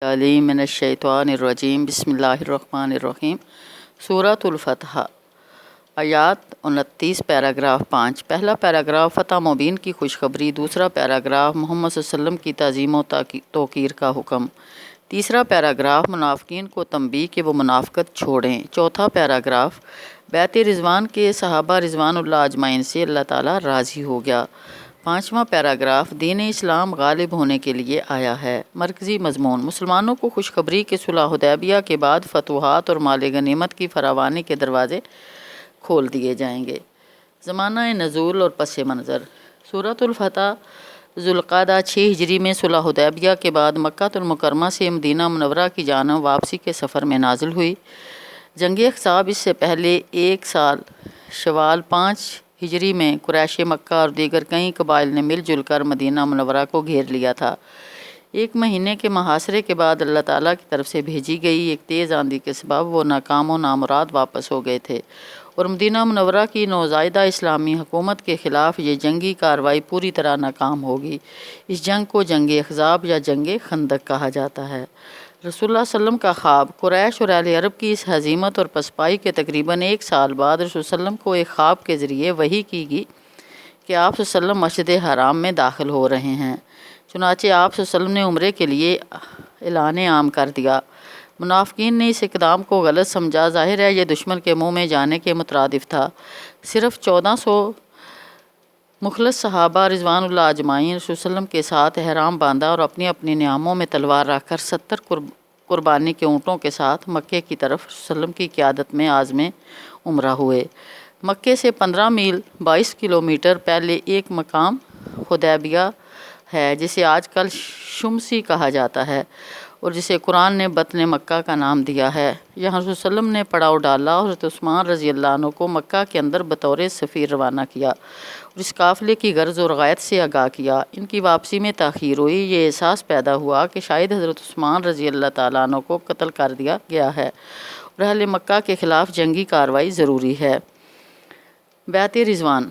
العلیم من الشیطان الرجیم بسم اللہ الرحمن الرحیم۔ سورۃ الفتح، آیات 29، پیراگراف 5۔ پہلا پیراگراف فتح مبین کی خوشخبری، دوسرا پیراگراف محمد صلی اللہ علیہ وسلم کی تعظیم و توقیر کا حکم، تیسرا پیراگراف منافقین کو تنبیہ کہ وہ منافقت چھوڑیں، چوتھا پیراگراف بیعت رضوان کے صحابہ رضوان اللہ اجمعین سے اللہ تعالیٰ راضی ہو گیا، پانچواں پیراگراف دین اسلام غالب ہونے کے لیے آیا ہے۔ مرکزی مضمون: مسلمانوں کو خوشخبری کہ صلح حدیبیہ کے بعد فتوحات اور مال غنیمت کی فراوانی کے دروازے کھول دیے جائیں گے۔ زمانہ نزول اور پس منظر: سورۃ الفتح ذوالقعدہ 6 ہجری میں صلح حدیبیہ کے بعد مکہ المکرمہ سے مدینہ منورہ کی جانب واپسی کے سفر میں نازل ہوئی۔ جنگ احزاب اس سے پہلے 1 سال شوال 5 ہجری میں قریش مکہ اور دیگر کئی قبائل نے مل جل کر مدینہ منورہ کو گھیر لیا تھا۔ 1 مہینے کے محاصرے کے بعد اللہ تعالیٰ کی طرف سے بھیجی گئی ایک تیز آندھی کے سبب وہ ناکام و نامراد واپس ہو گئے تھے اور مدینہ منورہ کی نوزائیدہ اسلامی حکومت کے خلاف یہ جنگی کارروائی پوری طرح ناکام ہوگی۔ اس جنگ کو جنگ احزاب یا جنگ خندق کہا جاتا ہے۔ رسول اللہ صلی اللہ علیہ وسلم کا خواب: قریش اور اہل عرب کی اس ہزیمت اور پسپائی کے تقریباً 1 سال بعد رسول صلی اللہ علیہ وسلم کو ایک خواب کے ذریعے وحی کی گئی کہ آپ صلی اللہ علیہ وسلم مسجد حرام میں داخل ہو رہے ہیں۔ چنانچہ آپ صلی اللہ علیہ وسلم نے عمرے کے لیے اعلان عام کر دیا۔ منافقین نے اس اقدام کو غلط سمجھا، ظاہر ہے یہ دشمن کے منہ میں جانے کے مترادف تھا۔ صرف 1400 مخلص صحابہ رضوان اللہ اجمعین رسول صلی اللہ علیہ وسلم کے ساتھ احرام باندھا اور اپنی اپنی نیاموں میں تلوار رکھ کر 70 قربانی کے اونٹوں کے ساتھ مکے کی طرف رسول صلی اللہ علیہ وسلم کی قیادت میں عازم عمرہ ہوئے۔ مکے سے 15 میل 22 کلومیٹر پہلے ایک مقام حدیبیہ ہے جسے آج کل شمسی کہا جاتا ہے اور جسے قرآن نے بطن مکہ کا نام دیا ہے۔ یہاں رسول صلی اللہ علیہ وسلم نے پڑاؤ ڈالا اور حضرت عثمان رضی اللہ عنہ کو مکہ کے اندر بطور سفیر روانہ کیا اور اس قافلے کی غرض اور غایت سے آگاہ کیا۔ ان کی واپسی میں تاخیر ہوئی، یہ احساس پیدا ہوا کہ شاید حضرت عثمان رضی اللہ تعالیٰ عنہ کو قتل کر دیا گیا ہے اور اہل مکہ کے خلاف جنگی کارروائی ضروری ہے۔ بیعت رضوان: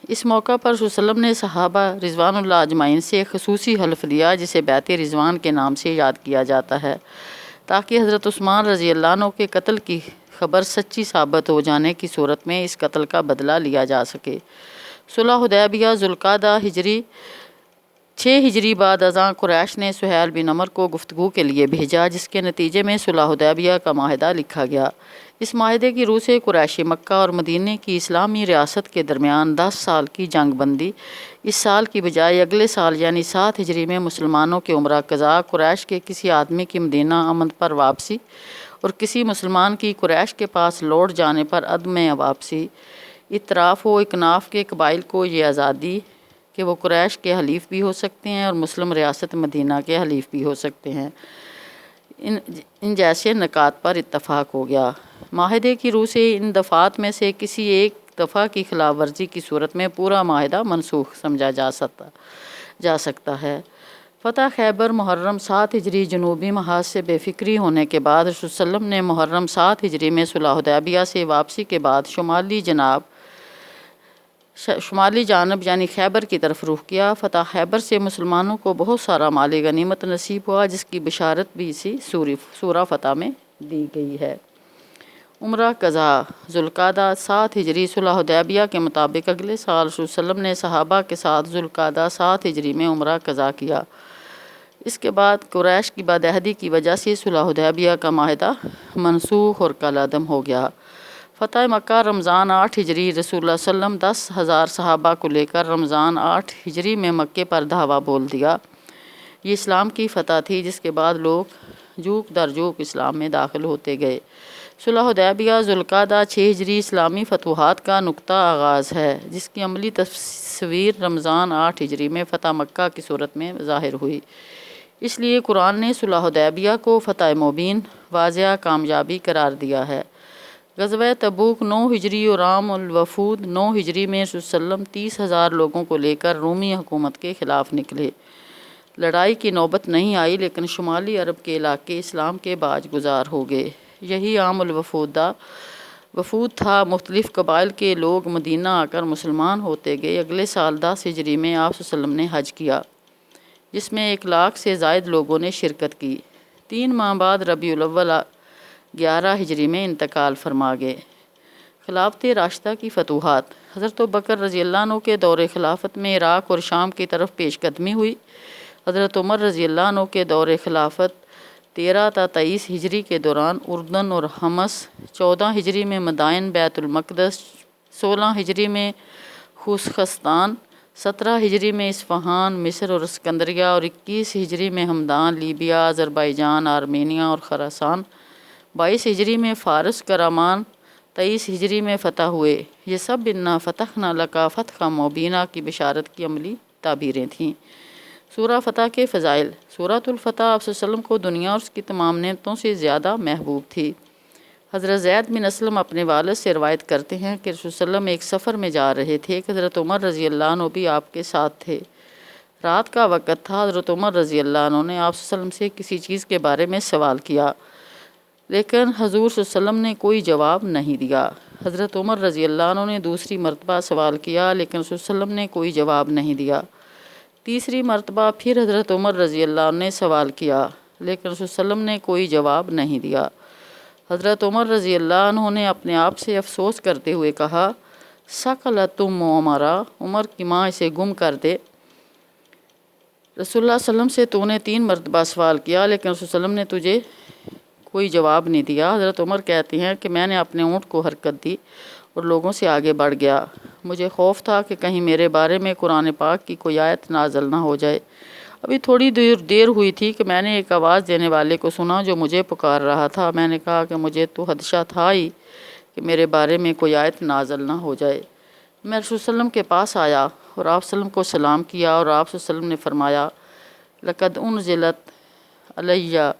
اس موقع پر رسول صلی اللہ علیہ وسلم نے صحابہ رضوان اللہ اجمعین سے ایک خصوصی حلف لیا جسے بیعت رضوان کے نام سے یاد کیا جاتا ہے تاکہ حضرت عثمان رضی اللہ عنہ کے قتل کی خبر سچی ثابت ہو جانے کی صورت میں اس قتل کا بدلہ لیا جا سکے۔ صلح حدیبیہ ذوالقعدہ 6 ہجری بعد ازاں قریش نے سہیل بن عمر کو گفتگو کے لیے بھیجا جس کے نتیجے میں صلح حدیبیہ کا معاہدہ لکھا گیا۔ اس معاہدے کی روح سے قریش مکہ اور مدینہ کی اسلامی ریاست کے درمیان 10 سال کی جنگ بندی اس سال کی بجائے اگلے سال یعنی 7 ہجری میں مسلمانوں کے عمرہ قضا، قریش کے کسی آدمی کی مدینہ امن پر واپسی اور کسی مسلمان کی قریش کے پاس لوٹ جانے پر عدم واپسی، اطراف و اکناف کے قبائل کو یہ آزادی کہ وہ قریش کے حلیف بھی ہو سکتے ہیں اور مسلم ریاست مدینہ کے حلیف بھی ہو سکتے ہیں، ان جیسے نکات پر اتفاق ہو گیا۔ معاہدے کی روح سے ان دفعات میں سے کسی ایک دفعہ کی خلاف ورزی کی صورت میں پورا معاہدہ منسوخ سمجھا جا سکتا ہے۔ فتح خیبر محرم 7 ہجری جنوبی محاذ سے بے فکری ہونے کے بعد رسول صلی اللہ علیہ وسلم نے محرم 7 ہجری میں صلح حدیبیہ سے واپسی کے بعد شمالی جانب یعنی خیبر کی طرف رخ کیا۔ فتح خیبر سے مسلمانوں کو بہت سارا مال غنیمت نصیب ہوا جس کی بشارت بھی اسی سورہ فتح میں دی گئی ہے۔ عمرہ قضا: ذوالقعدہ 7 ہجری صلح حدیبیہ کے مطابق اگلے سال رسول صلی اللہ علیہ وسلم نے صحابہ کے ساتھ ذوالقعدہ 7 ہجری میں عمرہ قضا کیا۔ اس کے بعد قریش کی بدعہدی کی وجہ سے صلح حدیبیہ کا معاہدہ منسوخ اور کالعدم ہو گیا۔ فتح مکہ رمضان 8 ہجری رسول اللہ صلی اللہ علیہ وسلم 10,000 صحابہ کو لے کر رمضان 8 ہجری میں مکے پر دھاوا بول دیا۔ یہ اسلام کی فتح تھی جس کے بعد لوگ جوک در جوک اسلام میں داخل ہوتے گئے۔ صلح حدیبیہ ذوالقعدہ 6 ہجری اسلامی فتوحات کا نقطہ آغاز ہے جس کی عملی تصویر رمضان 8 ہجری میں فتح مکہ کی صورت میں ظاہر ہوئی۔ اس لیے قرآن نے صلح حدیبیہ کو فتح مبین واضح کامیابی قرار دیا ہے۔ غزوہ تبوک 9 ہجری اور عام الوفود 9 ہجری میں رسول صلی اللہ علیہ وسلم 30,000 لوگوں کو لے کر رومی حکومت کے خلاف نکلے۔ لڑائی کی نوبت نہیں آئی لیکن شمالی عرب کے علاقے اسلام کے باج گزار ہو گئے۔ یہی عام الوفود تھا۔ مختلف قبائل کے لوگ مدینہ آ کر مسلمان ہوتے گئے۔ اگلے سال 10 ہجری میں آپ صلی اللہ علیہ وسلم نے حج کیا جس میں 1 لاکھ سے زائد لوگوں نے شرکت کی۔ 3 माह बाद रबीउल अव्वल 11 हिजरी में इंतकाल फरमा गए। खिलाफत राशिदा की फतूहात। हज़रत अबू बकर रज़ी अल्लाह अन्हु के दौर खिलाफत में इराक़ और शाम की तरफ पेशकदमी हुई। हज़रत उमर रज़ी अल्लाह अन्हु के दौर खिलाफत 13 ta 23 हिजरी के दौरान उर्दन और हमस, 14 हिजरी में मदाइन बैतुल मक़दस, 16 हिजरी में खुशखस्तान, 17 हिजरी में इस्फ़हान मिस्र और सिकंदरिया और 21 हिजरी में हमदान लीबिया, अज़रबैजान, आर्मेनिया और खरासान, 22 हिजरी में फ़ारस करामान, 23 हिजरी में फ़तह हुए। ये सब इन्ना फ़तहना लका फ़तह मुबीना की बिशारत की अमली ताबीरें थीं। सूरा फ़तह के फ़ज़ाइल। सूरतुल फ़तह आप वसल्लम को दुनिया और उसकी तमाम नेमतों से ज़्यादा महबूब थी। हज़रत ज़ैद बिन असलम अपने वालिद से रवायत करते हैं कि रसूल सल्लम एक सफ़र में जा रहे थे कि हज़रत उमर रज़ी अल्लाह अन्हु भी आपके साथ थे। रात का वक़्त था। हज़रत उमर रज़ी अल्लाह अन्हु ने आप वसल्लम से किसी चीज़ के बारे में सवाल किया, लेकिन हजूर सल्लम ने कोई जवाब नहीं दिया। हज़रत उमर रज़ी अल्लाह अन्हु ने दूसरी मरतबा सवाल किया, लेकिन रसूल सल्लम ने कोई जवाब नहीं दिया। तीसरी मरतबा फिर हज़रत उमर रज़ी अल्लाह अन्हु ने सवाल किया, लेकिन रसूल सल्लम ने कोई जवाब नहीं दिया। हज़रत उमर रज़ी अल्लाह अन्हु ने अपने आप से अफसोस करते हुए कहा, सकल तुम उमरा, उमर की माँ इसे गुम कर दे। रसूलुल्लाह सल्लम से तूने 3 मरतबा सवाल किया, लेकिन रसूल सल्लम ने तुझे कोई जवाब नहीं दिया। हज़रत उमर कहती हैं कि मैंने अपने ऊँट को हरकत दी और लोगों से आगे बढ़ गया। मुझे खौफ था कि कहीं मेरे बारे में कुरान पाक की कोई आयत नाज़िल ना हो जाए। अभी थोड़ी देर हुई थी कि मैंने एक आवाज़ देने वाले को सुना जो मुझे पुकार रहा था। मैंने कहा कि मुझे तो खदशा था ही कि मेरे बारे में कोई आयत नाज़िल ना हो जाए। मैं रसूल सल्लम के पास आया और आप सल्लम को सलाम किया और आप सल्लम ने फरमाया, लक़द उन्ज़िलत अलैया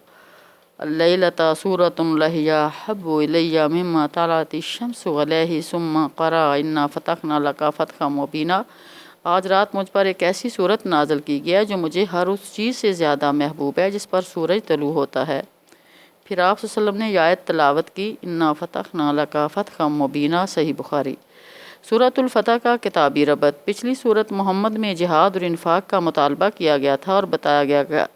लैलता सूरतुन लहिया हब्बु इलैया मिम्मा तलअति शम्सु अलैहि सुम्मा क़रा इन्ना फ़तहना लका फ़तहन मुबीना। आज रात मुझ पर एक ऐसी सूरत नाज़िल की गई है जो मुझे हर उस चीज़ से ज़्यादा महबूब है जिस पर सूरज तलू होता है। फिर आप सल्लम ने आयत तलावत की, इन्ना फ़तहना लका फ़तहन मुबीना। सही बुखारी। सूरतुल फ़तह का किताबी रबत। पिछली सूरत मोहम्मद में जिहाद और इन्फाक का मुतालबा किया गया था और बताया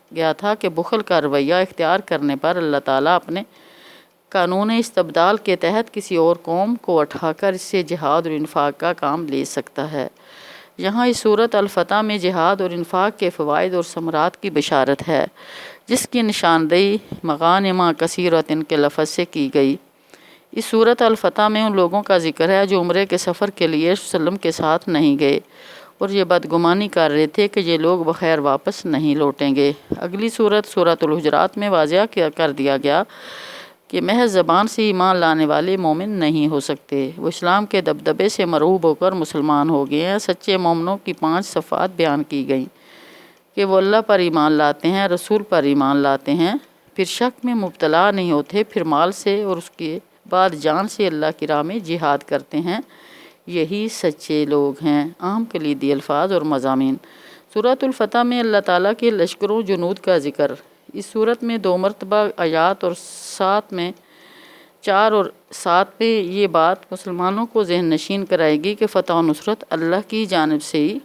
गया था कि बुखल का रवैया इख्तियार करने पर अल्लाह ताला अपने कानून इस्तबदाल के तहत किसी और कौम को उठाकर इससे जिहाद और इन्फाक का काम ले सकता है। यहाँ इस सूरत अल-फ़तह में जिहाद और इन्फाक के फ़वाइद और समरात की बशारत है, जिसकी निशानदेही मग़ानिम कसीरतिन के लफ़्ज़ से की गई। इस सूरत अल-फ़तह में उन लोगों का ज़िक्र है जो उम्रे के सफ़र के लिए वसल्लम के साथ नहीं गए और ये बदगुमानी कर रहे थे कि ये लोग बख़ैर वापस नहीं लौटेंगे। अगली सूरत सूरतुल हुजरात में वाज़िया कर दिया गया कि महज ज़बान से ईमान लाने वाले मोमिन नहीं हो सकते। वो इस्लाम के दबदबे से मरूब होकर मुसलमान हो गए हैं। सच्चे मोमिनों की 5 सफ़ात बयान की गई कि वो अल्लाह पर ईमान लाते हैं, रसूल पर ईमान लाते हैं, फिर शक में मुब्तला नहीं होते, फिर माल से और उसके बाद जान से अल्लाह की राह में जिहाद करते हैं। यही सच्चे लोग हैं। आम कलीदी अल्फाज और मज़ामीन। सूरतुल फ़तह में अल्लाह ताला के लश्करों जुनूद का ज़िक्र। इस सूरत में 2 मरतबा आयात और 4 और 7 में ये बात मुसलमानों को ज़हन नशीन कराएगी कि फ़तह और नुसरत अल्लाह की जानिब से ही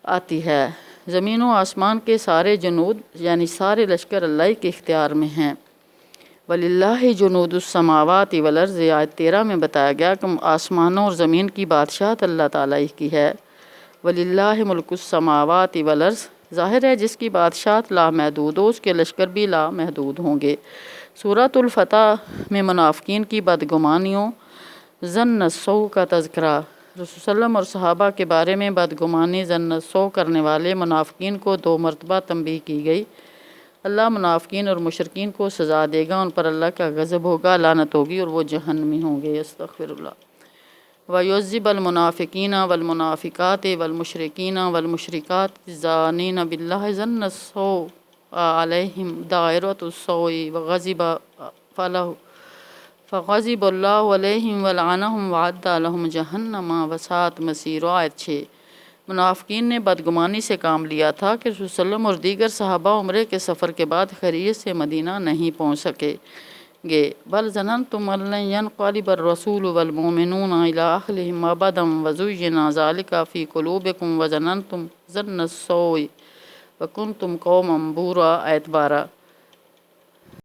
आती है। ज़मीन व आसमान के सारे जुनूद यानी सारे लश्कर अल्लाह के इख्तियार में हैं। वलिल्लाहि जुनूदुस समावाति वल अर्ज़। आयत 13 में बताया गया कि आसमानों और ज़मीन की बादशाहत अल्लाह ताला ही की है। वलिल्लाहि मुल्कुस समावाति वल अर्ज़। ज़ाहिर है जिसकी बादशाहत लामहदूद हो उसके लश्कर भी लामहदूद होंगे। सूरतुल फ़तह में मुनाफ़िकीन की बदगुमानियों ज़न्न सौ का तज़किरा। रसूल सल्लम और सहाबा के बारे में बदगुमानी ज़न्न सौ करने वाले मुनाफ़िकीन को 2 मरतबा तंबीह की गई। अल्लाह मुनाफ़िकीन और मुशरिकीन को सज़ा देगा, उन पर अल्लाह का गज़ब होगा, लानत होगी और वो जहन्नमी होंगे। अस्तग़फिरुल्लाह। वयुज़्ज़िबुल मुनाफ़िकीन वल मुनाफ़िकात वल मुशरिकीन वल मुशरिकात ज़ानीन बिल्लाहि ज़न्न सौ अलैहिम दायरतुस सौइ फ़ग़ज़िबल्लाहु अलैहिम वलअनहुम वअद्दा लहुम जहन्नम वसाअत मसीरा। आयत 6। मुनाफ़िकीन ने बदगुमानी से काम लिया था कि रसूल सल्लम और दीगर सहाबा उम्रे के सफ़र के बाद खैरियत से मदीना नहीं पहुँच सकेंगे। बल ज़ननतुम अल्लन यनक़लिबर रसूल वल मोमिनून इला अहलिहिम अबदन वज़ुय्यिना ज़ालिका फ़ी क़ुलूबिकुम वज़ननतुम ज़न्न सौइ वकुन्तुम कौमन बूरा। आयत 12।